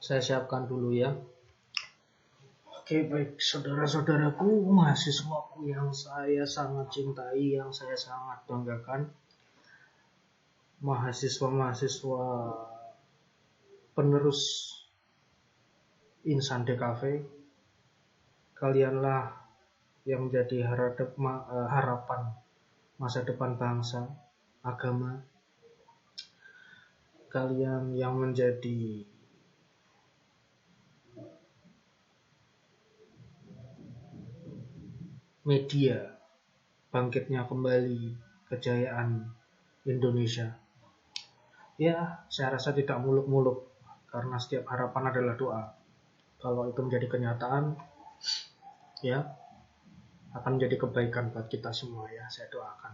Saya siapkan dulu ya. Oke, baik saudara-saudaraku, mahasiswaku yang saya sangat cintai, yang saya sangat banggakan, mahasiswa-mahasiswa penerus Insan DKV, kalianlah yang menjadi harapan masa depan bangsa, agama. Kalian yang menjadi media bangkitnya kembali kejayaan Indonesia. Ya, saya rasa tidak muluk-muluk, karena setiap harapan adalah doa. Kalau itu menjadi kenyataan, ya akan menjadi kebaikan buat kita semua ya, saya doakan.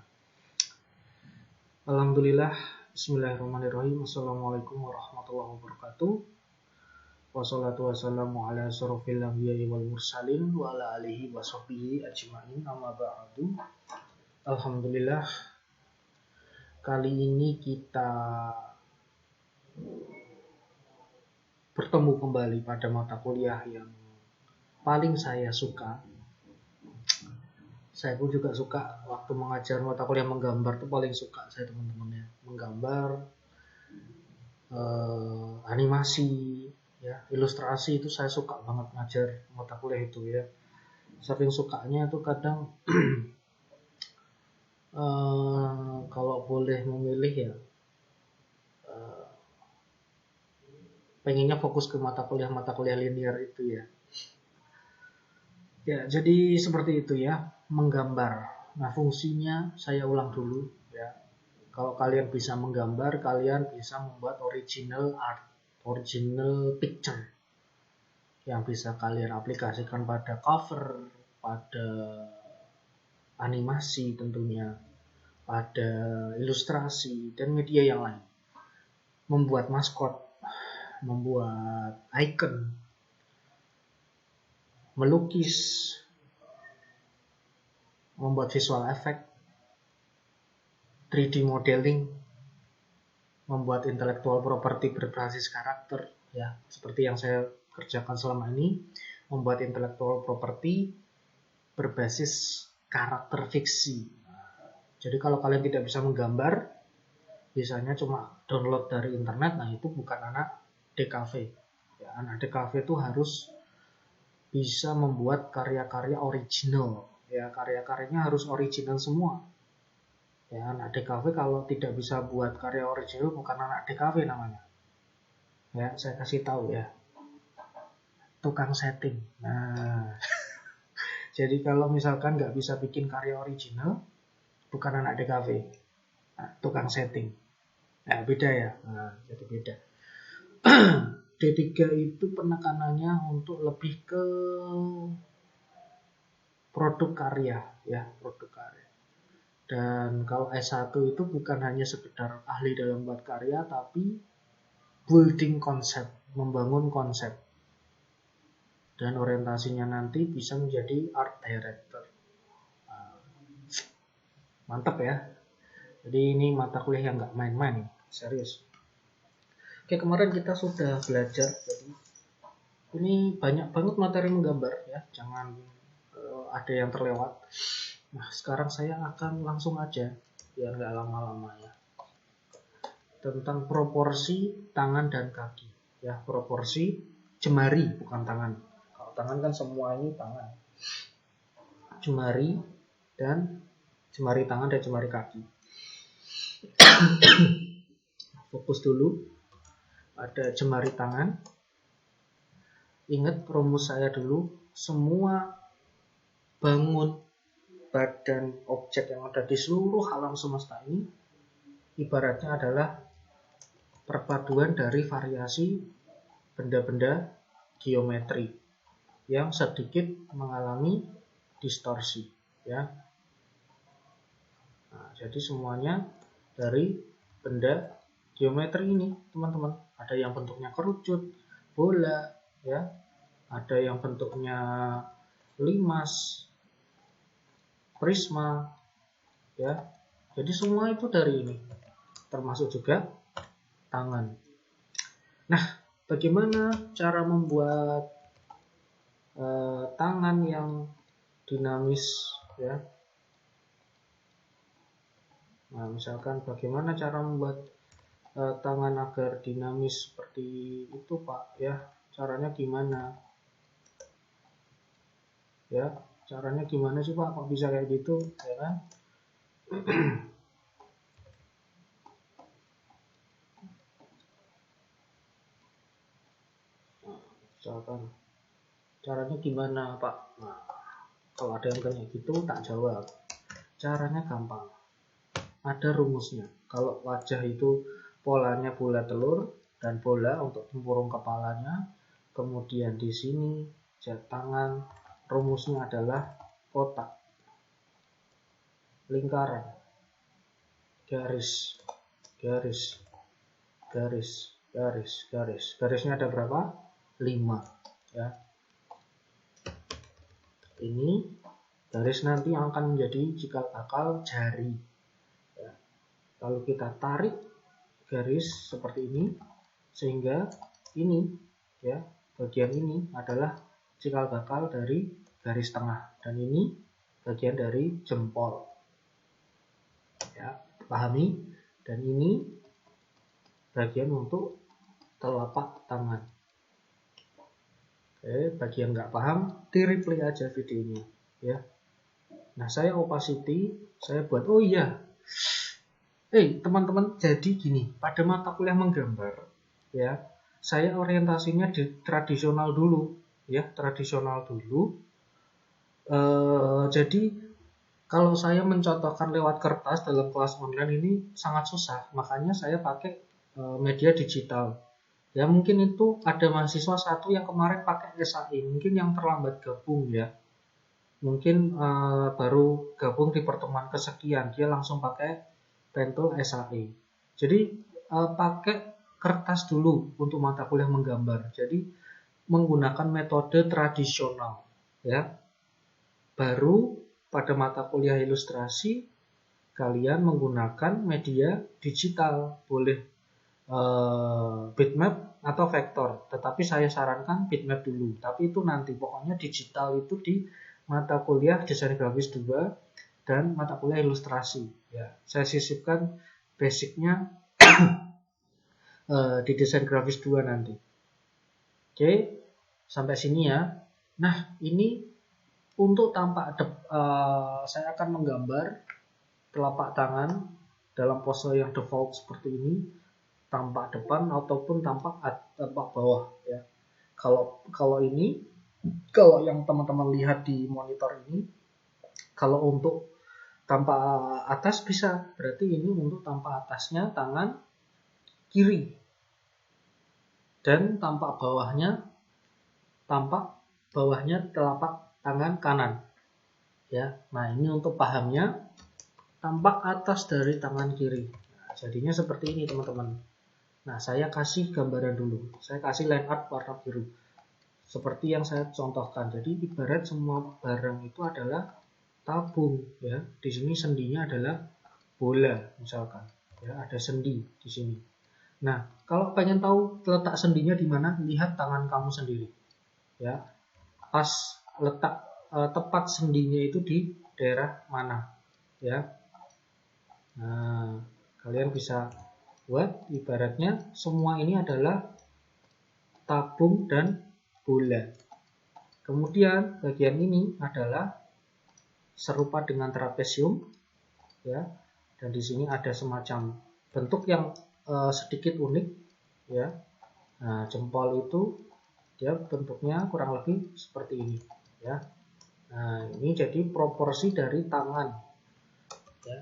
Alhamdulillah, bismillahirrahmanirrahim. Assalamualaikum warahmatullahi wabarakatuh. Wassalatu wassalamu ala asyrofil anbiya'i wal mursalin wa ala alihi wa sahbihi ajma'in, amma ba'du. Alhamdulillah, kali ini kita bertemu kembali pada mata kuliah yang paling saya suka. Saya pun juga suka waktu mengajar mata kuliah menggambar, itu paling suka saya teman-teman ya. Menggambar, animasi, ya, ilustrasi itu saya suka banget ngajar mata kuliah itu ya. Saking sukanya itu kadang kalau boleh memilih ya, pengennya fokus ke mata kuliah linear itu ya. Ya, jadi seperti itu ya, menggambar. Nah, fungsinya saya ulang dulu ya. Kalau kalian bisa menggambar, kalian bisa membuat original art, original picture yang bisa kalian aplikasikan pada cover, pada animasi tentunya, pada ilustrasi dan media yang lain. Membuat maskot, membuat icon, melukis, membuat visual effect, 3D modeling, membuat intellectual property berbasis karakter ya, seperti yang saya kerjakan selama ini, membuat intellectual property berbasis karakter fiksi. Jadi kalau kalian tidak bisa menggambar, biasanya cuma download dari internet, nah itu bukan anak DKV ya. Anak DKV itu harus bisa membuat karya-karya original ya, karya-karyanya harus original semua ya. Anak DKV kalau tidak bisa buat karya original, bukan anak DKV namanya ya. Saya kasih tahu ya, tukang setting. Nah jadi kalau misalkan nggak bisa bikin karya original, bukan anak DKV, nah, tukang setting. Nah, beda ya. Nah, jadi beda. D3 itu penekanannya untuk lebih ke produk karya ya, produk karya. Dan kalau S1 itu bukan hanya sekedar ahli dalam buat karya, tapi building konsep, membangun konsep. Dan orientasinya nanti bisa menjadi art director. Mantap ya. Jadi ini mata kuliah yang nggak main-main, serius. Oke, kemarin kita sudah belajar, jadi ini banyak banget materi menggambar ya, jangan ada yang terlewat. Nah, sekarang saya akan langsung aja, biar nggak lama-lama ya, tentang proporsi tangan dan kaki. Ya, proporsi jemari, bukan tangan. Kalau tangan kan semua ini tangan. Jemari tangan dan jemari kaki. Fokus dulu pada jemari tangan. Ingat rumus saya dulu, semua bangun badan objek yang ada di seluruh alam semesta ini ibaratnya adalah perpaduan dari variasi benda-benda geometri yang sedikit mengalami distorsi ya. Nah, jadi semuanya dari benda geometri ini, teman-teman. Ada yang bentuknya kerucut, bola, ya. Ada yang bentuknya limas, prisma, ya. Jadi semua itu dari ini, termasuk juga tangan. Nah, bagaimana cara membuat tangan yang dinamis, ya? Nah, misalkan bagaimana cara membuat tangan agar dinamis seperti itu, Pak, ya? Caranya gimana? Ya, caranya gimana sih, Pak? Kok bisa kayak gitu, ya kan? Misalkan caranya gimana, Pak? Nah, kalau ada yang kayak gitu tak jawab. Caranya gampang. Ada rumusnya. Kalau wajah itu polanya bola telur dan bola untuk tempurung kepalanya. Kemudian di sini tangan, rumusnya adalah kotak, lingkaran, garis, garis, garis, garis, garis. Garisnya ada berapa? 5. Ya. Ini garis nanti yang akan menjadi cikal bakal jari. Ya. Lalu kita tarik garis seperti ini sehingga ini, ya, bagian ini adalah cikal bakal dari garis tengah dan ini bagian dari jempol. Ya, pahami? Dan ini bagian untuk telapak tangan. Oke, bagi yang nggak paham, di-replay aja videonya, ya. Nah, saya opacity, saya buat, oh iya, teman-teman, jadi gini, pada mata kuliah menggambar, ya, saya orientasinya di tradisional dulu, ya, tradisional dulu. Jadi kalau saya mencontohkan lewat kertas dalam kelas online ini sangat susah, makanya saya pakai media digital. Ya mungkin itu ada mahasiswa satu yang kemarin pakai SAI, mungkin yang terlambat gabung ya. Mungkin baru gabung di pertemuan kesekian, dia langsung pakai pentul SAI. Jadi pakai kertas dulu untuk mata kuliah menggambar. Jadi menggunakan metode tradisional ya. Baru pada mata kuliah ilustrasi kalian menggunakan media digital, boleh bitmap atau vektor, tetapi saya sarankan bitmap dulu, tapi itu nanti, pokoknya digital itu di mata kuliah desain grafis 2 dan mata kuliah ilustrasi ya. Saya sisipkan basicnya di desain grafis 2 nanti. Oke, sampai sini ya. Nah, ini untuk tampak saya akan menggambar telapak tangan dalam pose yang default seperti ini, tampak depan ataupun tampak bawah ya. Kalau ini, kalau yang teman-teman lihat di monitor ini, kalau untuk tampak atas bisa, berarti ini untuk tampak atasnya tangan kiri dan tampak bawahnya telapak tangan kanan ya. Nah, ini untuk pahamnya tampak atas dari tangan kiri. Nah, jadinya seperti ini teman-teman. Nah, saya kasih gambaran dulu. Saya kasih line art warna biru. Seperti yang saya contohkan. Jadi, ibarat semua barang itu adalah tabung ya. Di sini sendinya adalah bola misalkan ya, ada sendi di sini. Nah, kalau pengen tahu letak sendinya di mana, lihat tangan kamu sendiri ya. Pas letak tepat sendinya itu di daerah mana ya. Nah, kalian bisa buat ibaratnya semua ini adalah tabung dan bola. Kemudian bagian ini adalah serupa dengan trapesium ya. Dan di sini ada semacam bentuk yang sedikit unik ya. Nah, jempol itu dia bentuknya kurang lebih seperti ini ya. Nah, ini jadi proporsi dari tangan ya.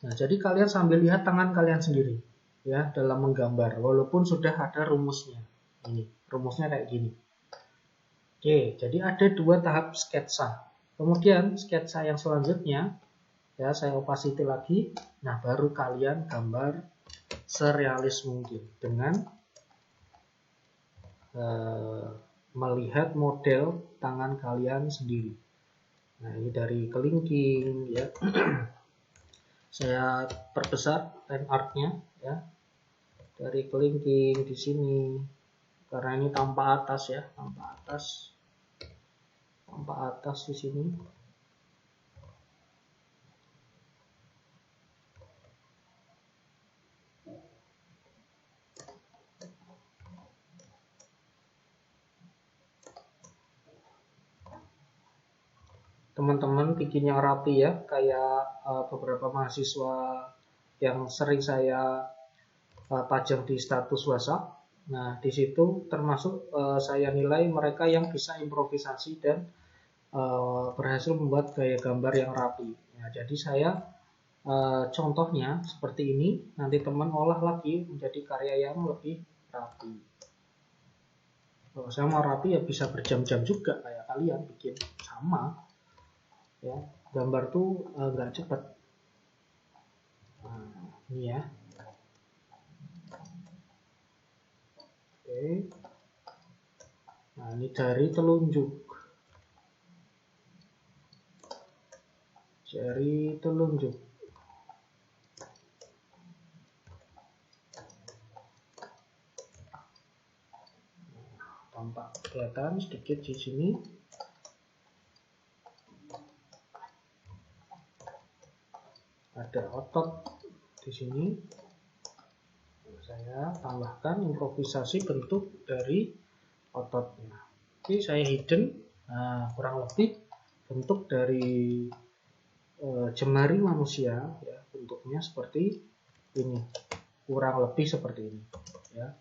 Nah, jadi kalian sambil lihat tangan kalian sendiri ya dalam menggambar, walaupun sudah ada rumusnya. Ini rumusnya kayak gini. Oke, jadi ada 2 tahap sketsa. Kemudian sketsa yang selanjutnya ya saya opacity lagi. Nah, baru kalian gambar serealis mungkin dengan melihat model tangan kalian sendiri. Nah, ini dari kelingking ya. Saya perbesar line art-nya ya. Dari kelingking di sini. Karena ini tanpa atas ya, tanpa atas di sini. Teman-teman bikin yang rapi ya, kayak beberapa mahasiswa yang sering saya pajang di status WhatsApp. Nah, di situ termasuk saya nilai mereka yang bisa improvisasi dan berhasil membuat gaya gambar yang rapi. Nah, jadi saya contohnya seperti ini, nanti teman olah lagi menjadi karya yang lebih rapi. Kalau saya mau rapi ya bisa berjam-jam juga kayak kalian bikin sama. Ya, gambar tuh nggak cepat. Nah, ini ya. Oke. Nah, ini jari telunjuk. Jari telunjuk. Tampak kelihatan sedikit di sini. Ada otot di sini. Saya tambahkan improvisasi bentuk dari ototnya. Oke, saya hidden. Nah, kurang lebih bentuk dari jemari manusia ya, bentuknya seperti ini. Kurang lebih seperti ini ya.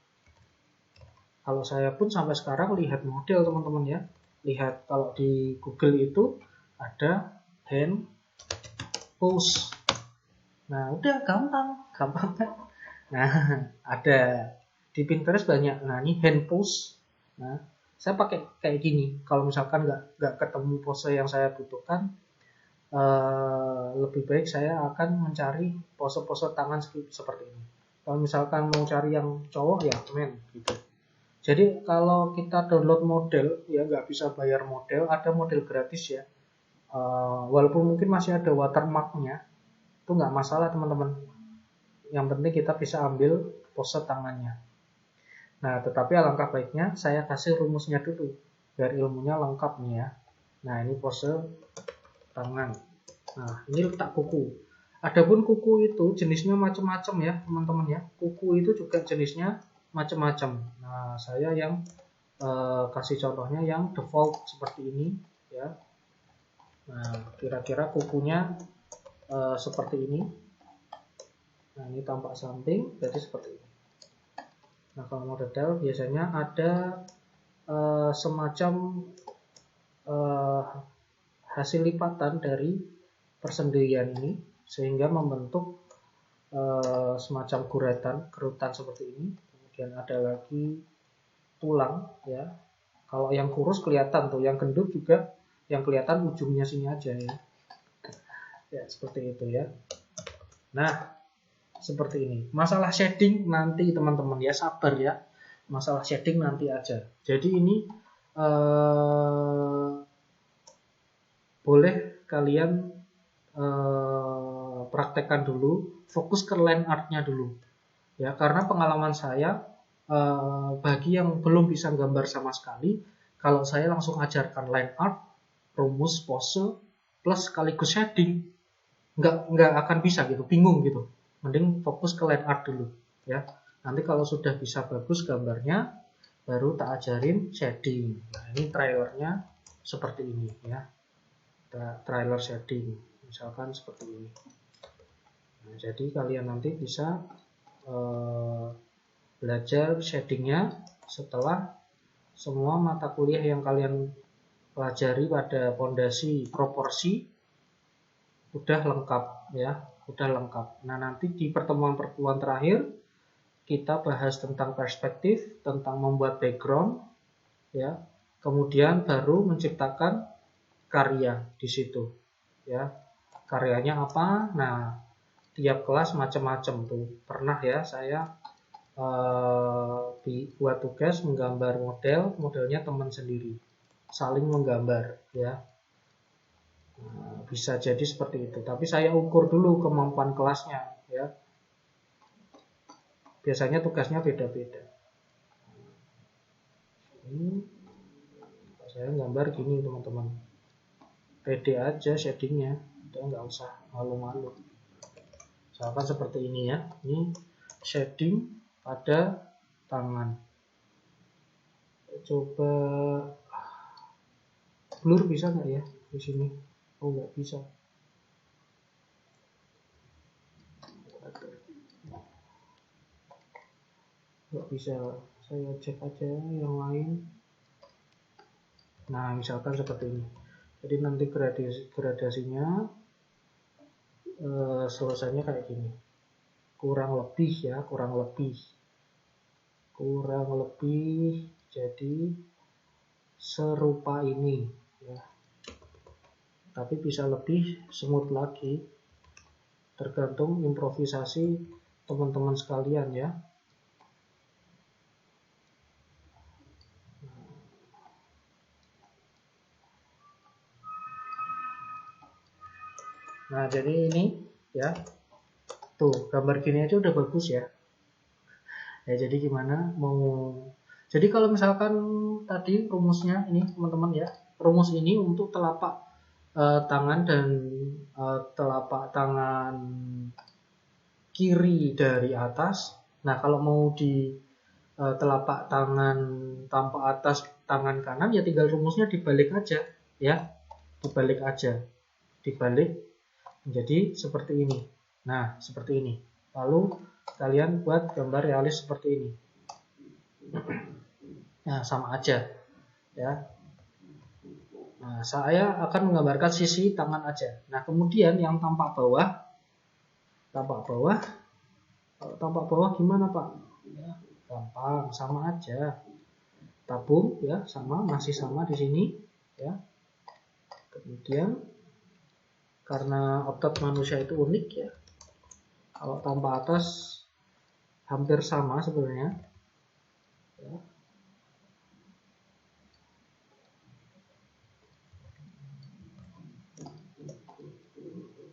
Kalau saya pun sampai sekarang lihat model teman-teman ya. Lihat kalau di Google itu ada hand pose. Nah, udah gampang kan? Nah, ada di Pinterest banyak. Nah, ini hand pose. Nah, saya pakai kayak gini. Kalau misalkan nggak ketemu pose yang saya butuhkan, lebih baik saya akan mencari pose-pose tangan seperti ini. Kalau misalkan mau cari yang cowok ya men gitu. Jadi kalau kita download model ya nggak bisa bayar model, ada model gratis ya. Walaupun mungkin masih ada watermarknya, itu nggak masalah teman-teman. Yang penting kita bisa ambil pose tangannya. Nah, tetapi alangkah baiknya saya kasih rumusnya dulu biar ilmunya lengkap nih ya. Nah, ini pose tangan. Nah, ini letak kuku. Adapun kuku itu jenisnya macam-macam ya teman-teman ya. Kuku itu juga jenisnya macam-macam. Nah, saya yang kasih contohnya yang default seperti ini ya. Nah, kira-kira kukunya seperti ini. Nah, ini tampak samping jadi seperti ini. Nah, kalau mau detail biasanya ada semacam hasil lipatan dari persendirian ini sehingga membentuk semacam kerutan seperti ini. Kemudian ada lagi tulang ya. Kalau yang kurus kelihatan tuh, yang gendut juga yang kelihatan ujungnya sini aja ya. Ya, seperti itu ya. Nah, seperti ini. Masalah shading nanti teman-teman ya, sabar ya. Masalah shading nanti aja. Jadi ini boleh kalian praktekkan dulu, fokus ke line art-nya dulu. Ya, karena pengalaman saya bagi yang belum bisa gambar sama sekali, kalau saya langsung ajarkan line art, rumus, pose, plus sekaligus shading, nggak akan bisa gitu, bingung gitu. Mending fokus ke line art dulu, ya. Nanti kalau sudah bisa bagus gambarnya, baru tak ajarin shading. Nah, ini trailernya seperti ini, ya. Trailer shading, misalkan seperti ini. Nah, jadi kalian nanti bisa belajar shadingnya setelah semua mata kuliah yang kalian pelajari pada fondasi proporsi udah lengkap, ya, udah lengkap. Nah, nanti di pertemuan-pertemuan terakhir kita bahas tentang perspektif, tentang membuat background, ya, kemudian baru menciptakan karya di situ, ya. Karyanya apa? Nah, tiap kelas macam-macam tuh. Pernah ya saya buat tugas menggambar modelnya teman sendiri, saling menggambar, ya. Nah, bisa jadi seperti itu. Tapi saya ukur dulu kemampuan kelasnya, ya. Biasanya tugasnya beda-beda. Ini saya gambar gini teman-teman. Pede aja shadingnya, udah nggak usah malu-malu. Misalkan seperti ini ya. Ini shading pada tangan. Coba blur bisa nggak ya di sini? Oh, nggak bisa. Nggak bisa. Saya cek aja yang lain. Nah, misalkan seperti ini. Jadi nanti gradasinya selesainya kayak gini. Kurang lebih ya, kurang lebih jadi serupa ini, ya. Tapi bisa lebih smooth lagi, tergantung improvisasi teman-teman sekalian, ya. Nah, jadi ini ya, tuh gambar gini aja udah bagus ya. Ya, jadi gimana mau, jadi kalau misalkan tadi rumusnya ini teman-teman ya, rumus ini untuk telapak tangan dan telapak tangan kiri dari atas. Nah, kalau mau di telapak tangan tampak atas tangan kanan, ya tinggal rumusnya dibalik aja, ya, dibalik aja, dibalik menjadi seperti ini. Nah, seperti ini. Lalu kalian buat gambar realis seperti ini. Nah, sama aja, ya. Nah, saya akan menggambarkan sisi tangan aja. Nah, kemudian yang tampak bawah, kalau tampak bawah gimana, Pak? Ya, gampang, sama aja. Tabung, ya, sama, masih sama di sini, ya. Kemudian karena otot manusia itu unik, ya. Kalau tampak atas hampir sama sebenarnya, ya.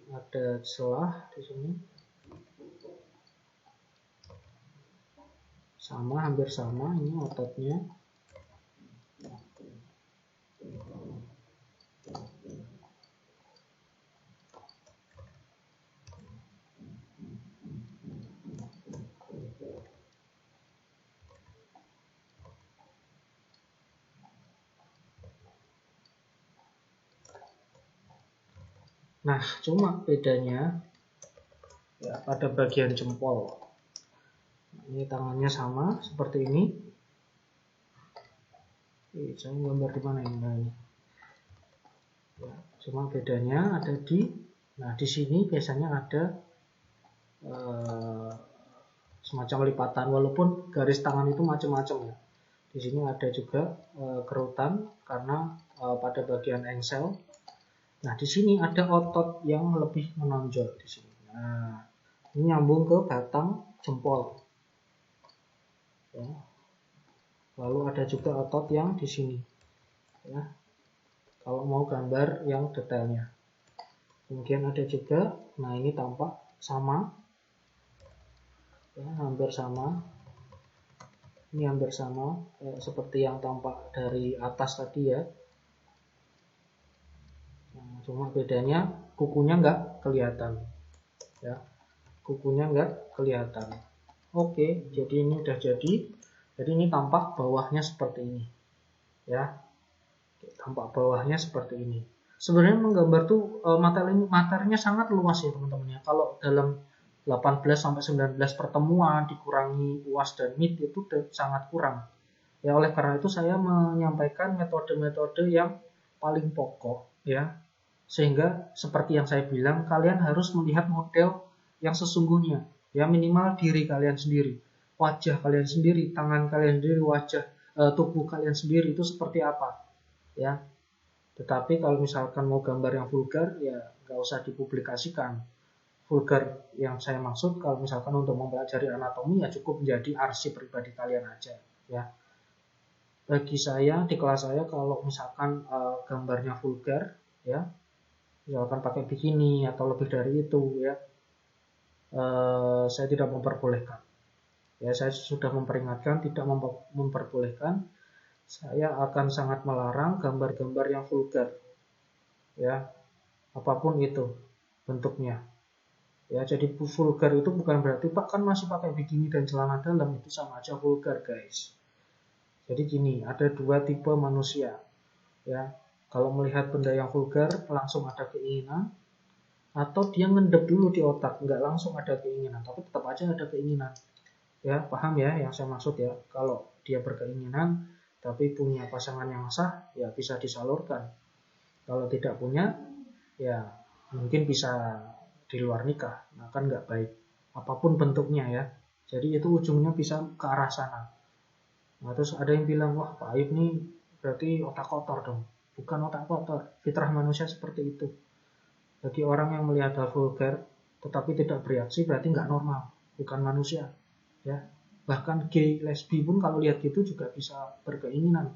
Ada celah di sini, sama, hampir sama, ini ototnya. Nah, cuma bedanya ya pada bagian jempol. Ini tangannya sama seperti ini. Saya gambar di mana ini? Ya, cuma bedanya ada di, nah di sini biasanya ada semacam lipatan, walaupun garis tangan itu macam-macam ya. Di sini ada juga kerutan karena pada bagian engsel. Nah, di sini ada otot yang lebih menonjol di sini. Nah, ini nyambung ke batang jempol. Ya. Lalu ada juga otot yang di sini. Ya. Kalau mau gambar yang detailnya. Kemudian ada juga, nah ini tampak sama, ya, hampir sama. Ini hampir sama, seperti yang tampak dari atas tadi ya. Nah, cuma bedanya kukunya nggak kelihatan, ya, kukunya nggak kelihatan. Oke, jadi ini udah jadi. Jadi ini tampak bawahnya seperti ini, ya. Tampak bawahnya seperti ini. Sebenarnya menggambar tuh materinya sangat luas ya teman-teman ya. Kalau dalam 18 sampai 19 pertemuan dikurangi UAS dan MIT itu sangat kurang. Ya oleh karena itu saya menyampaikan metode-metode yang paling pokok ya. Sehingga seperti yang saya bilang kalian harus melihat model yang sesungguhnya. Ya minimal diri kalian sendiri, wajah kalian sendiri, tangan kalian sendiri, wajah tubuh kalian sendiri itu seperti apa. Ya, tetapi kalau misalkan mau gambar yang vulgar ya nggak usah dipublikasikan. Vulgar yang saya maksud kalau misalkan untuk mempelajari anatomi ya cukup menjadi arsip pribadi kalian aja ya. Bagi saya di kelas saya kalau misalkan gambarnya vulgar ya, misalkan pakai bikini atau lebih dari itu ya, saya tidak memperbolehkan. Ya saya sudah memperingatkan tidak memperbolehkan. Saya akan sangat melarang gambar-gambar yang vulgar ya, apapun itu bentuknya. Ya, jadi vulgar itu bukan berarti Pak kan masih pakai bikini dan celana dalam, itu sama aja vulgar, guys. Jadi gini, ada dua tipe manusia. Ya, kalau melihat benda yang vulgar langsung ada keinginan, atau dia ngendep dulu di otak, nggak langsung ada keinginan, tapi tetap aja ada keinginan. Ya, paham ya yang saya maksud ya? Kalau dia berkeinginan, tapi punya pasangan yang sah, ya bisa disalurkan. Kalau tidak punya, ya mungkin bisa di luar nikah, nah kan nggak baik apapun bentuknya ya. Jadi itu ujungnya bisa ke arah sana. Nah terus ada yang bilang wah Pak Aib nih berarti otak kotor dong. Bukan otak kotor, fitrah manusia seperti itu. Bagi orang yang melihat hal vulgar tetapi tidak bereaksi berarti nggak normal, bukan manusia ya. Bahkan gay lesbi pun kalau lihat gitu juga bisa berkeinginan.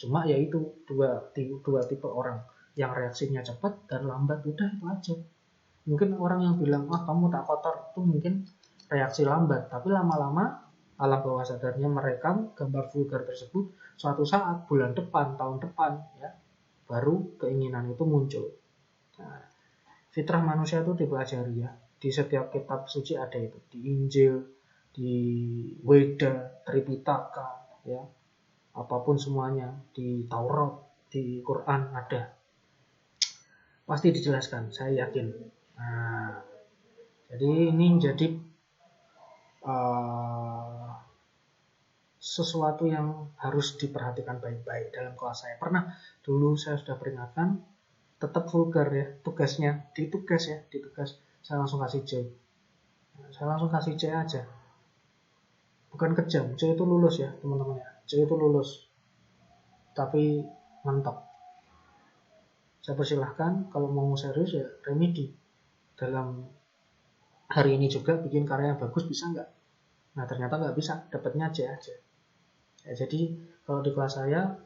Cuma ya itu dua tipe orang, yang reaksinya cepat dan lambat, udah itu aja. Mungkin orang yang bilang, wah kamu tak kotor, itu mungkin reaksi lambat. Tapi lama-lama, alam bawah sadarnya merekam gambar vulgar tersebut, suatu saat, bulan depan, tahun depan, ya, baru keinginan itu muncul. Nah, fitrah manusia itu dipelajari ya. Di setiap kitab suci ada itu. Di Injil, di Weda, Tripitaka, ya, apapun semuanya. Di Taurat, di Quran ada. Pasti dijelaskan, saya yakin. Nah, jadi ini menjadi sesuatu yang harus diperhatikan baik-baik dalam kelas saya. Pernah dulu saya sudah peringatkan, tetap vulgar ya tugasnya, di tugas saya langsung kasih C. Saya langsung kasih C aja. Bukan kejam, C itu lulus ya teman-teman ya. C itu lulus. Tapi mentok. Saya persilahkan kalau mau serius ya remedi. Dalam hari ini juga bikin karya yang bagus bisa nggak? Nah ternyata nggak bisa, dapatnya C aja. Ya, jadi kalau di kelas saya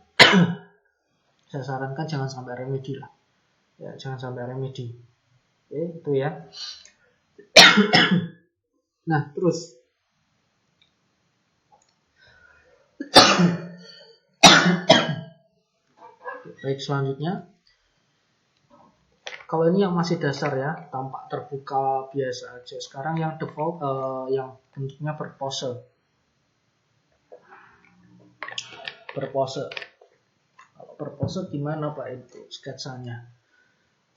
sarankan jangan sampai remedi lah. Ya, jangan sampai remedi. Oke, itu ya. Nah, terus baik selanjutnya. Kalau ini yang masih dasar ya, tampak terbuka biasa aja. Sekarang yang default yang bentuknya berpose. Berpose. Kalau berpose gimana Pak itu sketsanya?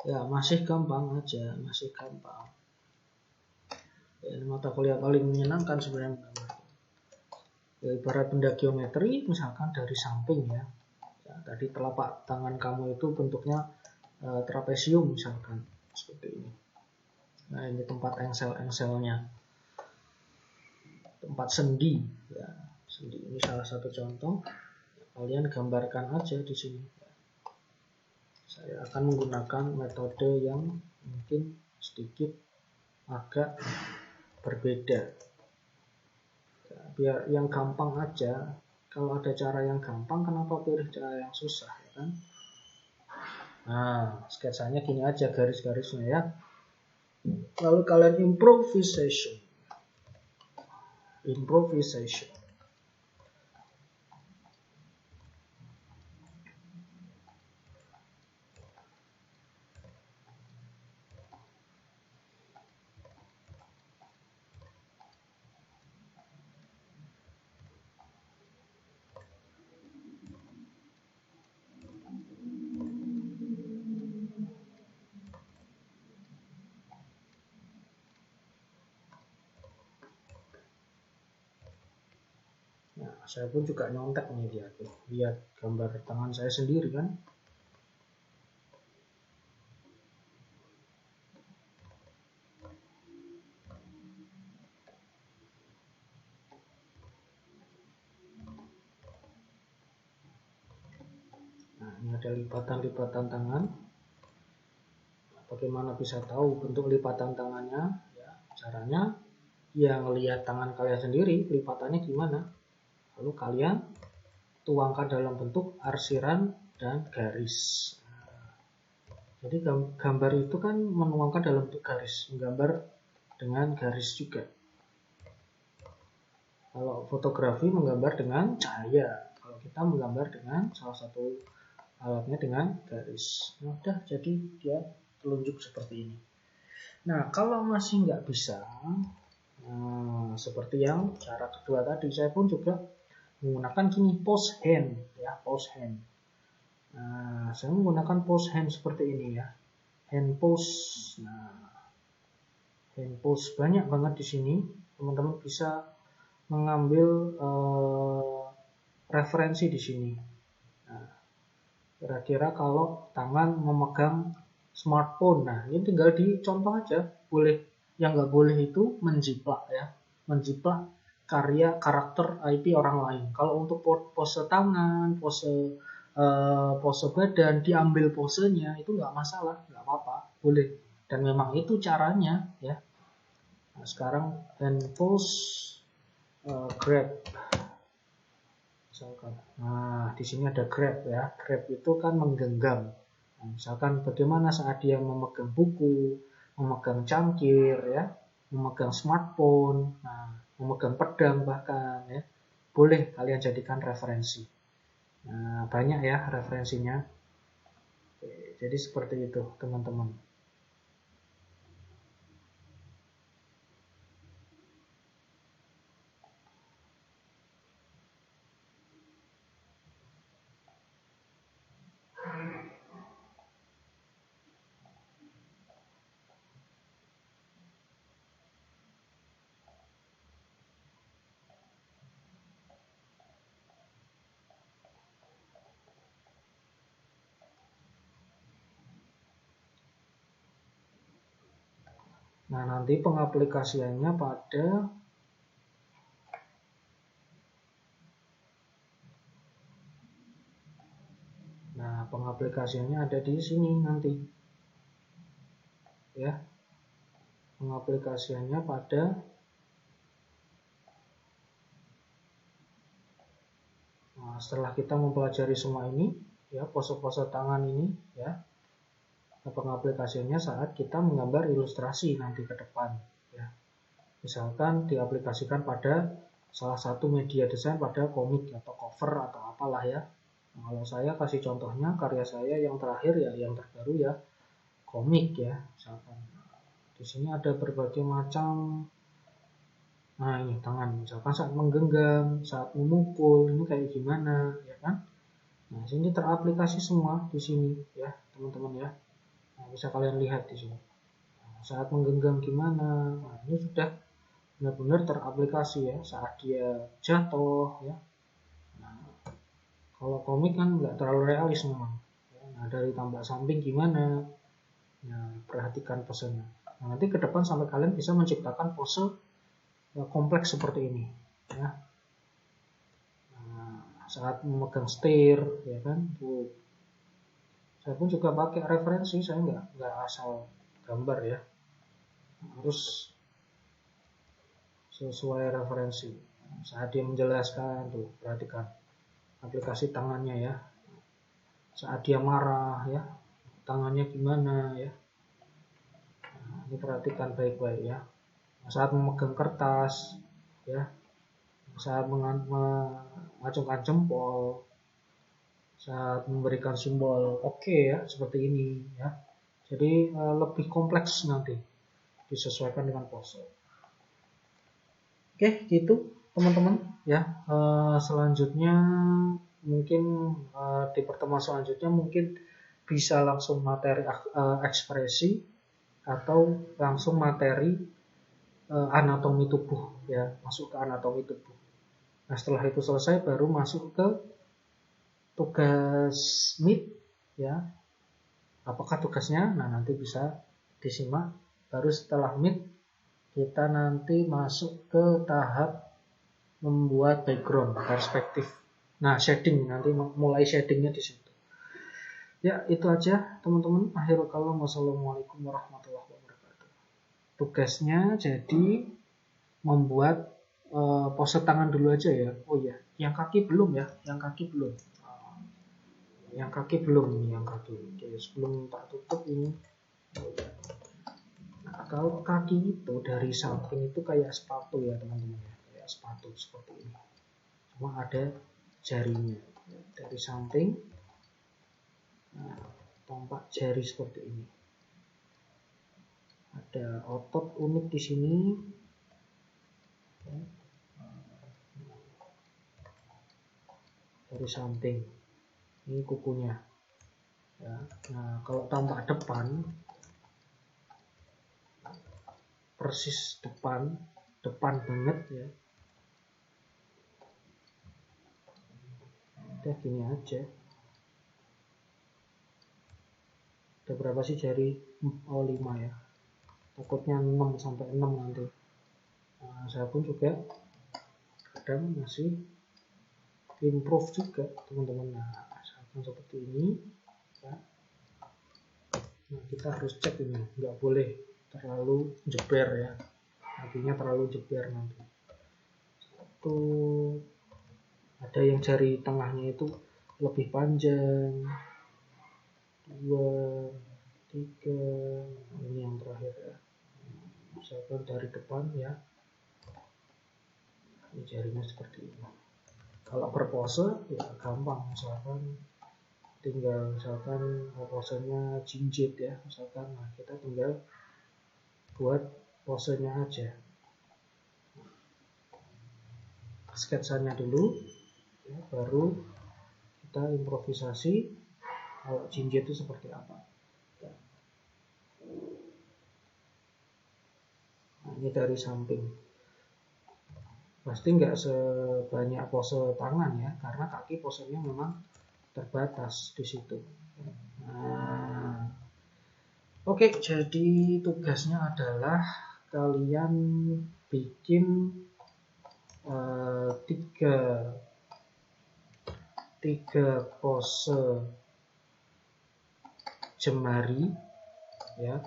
Ya masih gampang aja, masih gampang. Ya, ini mata kuliah paling menyenangkan sebenarnya. Ya, ibarat benda geometri misalkan dari samping ya. Ya tadi telapak tangan kamu itu bentuknya trapesium misalkan seperti ini. Nah ini tempat engsel-engselnya, tempat sendi ya. Sendi ini salah satu contoh. Kalian gambarkan aja di sini. Saya akan menggunakan metode yang mungkin sedikit agak berbeda. Ya, biar yang gampang aja. Kalau ada cara yang gampang, kenapa pilih cara yang susah ya kan? Nah, sketsanya gini aja garis-garisnya ya. Lalu kalian improvisation. Nah, saya pun juga nyontek nih lihat gambar tangan saya sendiri kan. Nah, ini ada lipatan-lipatan tangan. Bagaimana bisa tahu bentuk lipatan tangannya? Ya, caranya ya ngelihat tangan kalian sendiri lipatannya gimana. Lalu kalian tuangkan dalam bentuk arsiran dan garis. Jadi gambar itu kan menuangkan dalam bentuk garis, menggambar dengan garis juga. Kalau fotografi menggambar dengan cahaya, kalau kita menggambar dengan salah satu alatnya dengan garis. Nah, udah jadi dia telunjuk seperti ini. Nah, kalau masih nggak bisa, nah, seperti yang cara kedua tadi, saya pun juga menggunakan gini, pose hand, ya, pose hand. Nah, saya menggunakan pose hand seperti ini ya, hand pose. Nah, hand pose banyak banget di sini. Teman-teman bisa mengambil referensi di sini. Nah, kira-kira kalau tangan memegang smartphone, nah ini tinggal dicontoh aja. Boleh, yang nggak boleh itu menjiplak ya, menjiplak karya karakter IP orang lain. Kalau untuk pose tangan, pose badan, diambil posenya itu nggak masalah, nggak apa-apa, boleh. Dan memang itu caranya ya. Nah, sekarang hand pose grab. Misalkan, nah di sini ada grab ya. Grab itu kan menggenggam. Nah, misalkan bagaimana saat dia memegang buku, memegang cangkir ya, memegang smartphone, nah, memegang pedang bahkan ya. Boleh kalian jadikan referensi. Nah, banyak ya referensinya. Oke, jadi seperti itu teman-teman. Nah, nanti pengaplikasiannya pada pengaplikasiannya ada di sini nanti. Ya. Pengaplikasiannya pada setelah kita mempelajari semua ini, ya, pose-pose tangan ini, ya. Pengaplikasiannya saat kita menggambar ilustrasi nanti ke depan, ya. Misalkan diaplikasikan pada salah satu media desain pada komik atau cover atau apalah ya. Nah, kalau saya kasih contohnya karya saya yang terakhir ya, yang terbaru ya, komik ya. Misalkan di sini ada berbagai macam. Nah, ini tangan, misalkan saat menggenggam, saat memukul, ini kayak gimana, ya kan? Nah, sini teraplikasi semua di sini, ya, teman-teman ya. Nah, bisa kalian lihat di sini. Nah, saat menggenggam gimana? Nah, ini sudah benar-benar teraplikasi ya, saat dia jatuh, ya. Nah, kalau komik kan nggak terlalu realis memang. Nah, dari tambah samping gimana? Nah, perhatikan posenya. Nah, nanti ke depan sampai kalian bisa menciptakan pose kompleks seperti ini ya. Nah, saat memegang setir ya kan, saya pun juga pakai referensi, saya nggak asal gambar ya, harus sesuai referensi. Saat dia menjelaskan tuh, perhatikan aplikasi tangannya ya, saat dia marah ya, tangannya gimana ya. Nah, ini perhatikan baik-baik ya. Saat memegang kertas ya, saat mengacungkan jempol, saat memberikan simbol oke ya, seperti ini ya. Jadi lebih kompleks nanti disesuaikan dengan pose. Oke, gitu teman-teman ya. Selanjutnya mungkin di pertemuan selanjutnya mungkin bisa langsung materi ekspresi atau langsung materi anatomi tubuh ya, masuk ke anatomi tubuh. Nah, setelah itu selesai baru masuk ke tugas MIT ya. Apakah tugasnya? Nah, nanti bisa disimak. Baru setelah MIT kita nanti masuk ke tahap membuat background, perspektif. Nah, shading, nanti mulai shadingnya di situ. Ya, itu aja teman-teman. Akhirul kalam, wassalamualaikum warahmatullahi wabarakatuh. Tugasnya jadi membuat pose tangan dulu aja ya. Oh iya, yang kaki belum ya, yang kaki belum. Yang kaki belum nih, yang kaki. Oke, sebelum tak tutup ini. Nah, kalau kaki itu dari samping itu kayak sepatu ya teman-teman ya, kayak sepatu seperti ini. Cuma ada jarinya dari samping. Nah, tampak jari seperti ini. Ada otot unik di sini. Dari samping. Ini kukunya. Ya. Nah, kalau tampak depan, persis depan banget ya. Udah gini aja. Ada berapa sih jari? Oh, 5 ya. Takutnya 6 sampai 6 nanti. Nah, saya pun juga kadang masih improve juga teman-teman. Nah, misalkan seperti ini ya. Nah, kita harus cek ini, nggak boleh terlalu jeber ya, artinya terlalu jeber nanti. Satu, ada yang jari tengahnya itu lebih panjang, 2, 3, ini yang terakhir ya. Misalkan dari depan ya, ini jarinya seperti ini. Kalau berpose ya gampang, misalkan tinggal posenya jinjit ya, misalkan. Nah, kita tinggal buat posenya aja, sketsanya dulu ya, baru kita improvisasi kalau jinjit itu seperti apa. Nah, ini dari samping. Pasti nggak sebanyak pose tangan ya, karena kaki posenya memang terbatas di situ. Nah, oke, jadi tugasnya adalah kalian bikin 3 pose jemari ya,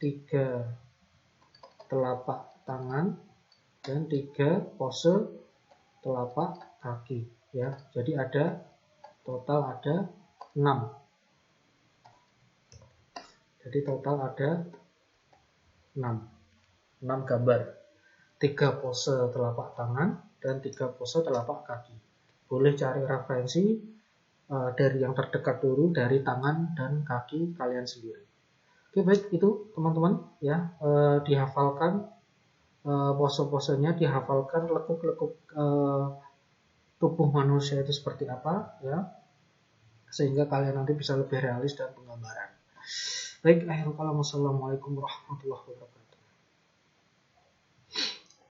3 telapak tangan, dan 3 pose telapak kaki ya. Jadi total ada 6. Jadi total ada 6 gambar. 3 pose telapak tangan dan 3 pose telapak kaki. Boleh cari referensi dari yang terdekat dulu, dari tangan dan kaki kalian sendiri. Oke, baik, itu teman-teman ya, dihafalkan pose-posenya, dihafalkan lekuk-lekuk tubuh manusia itu seperti apa ya, sehingga kalian nanti bisa lebih realis dan penggambaran. Baik, akhirul kalam, wassalamualaikum warahmatullahi wabarakatuh.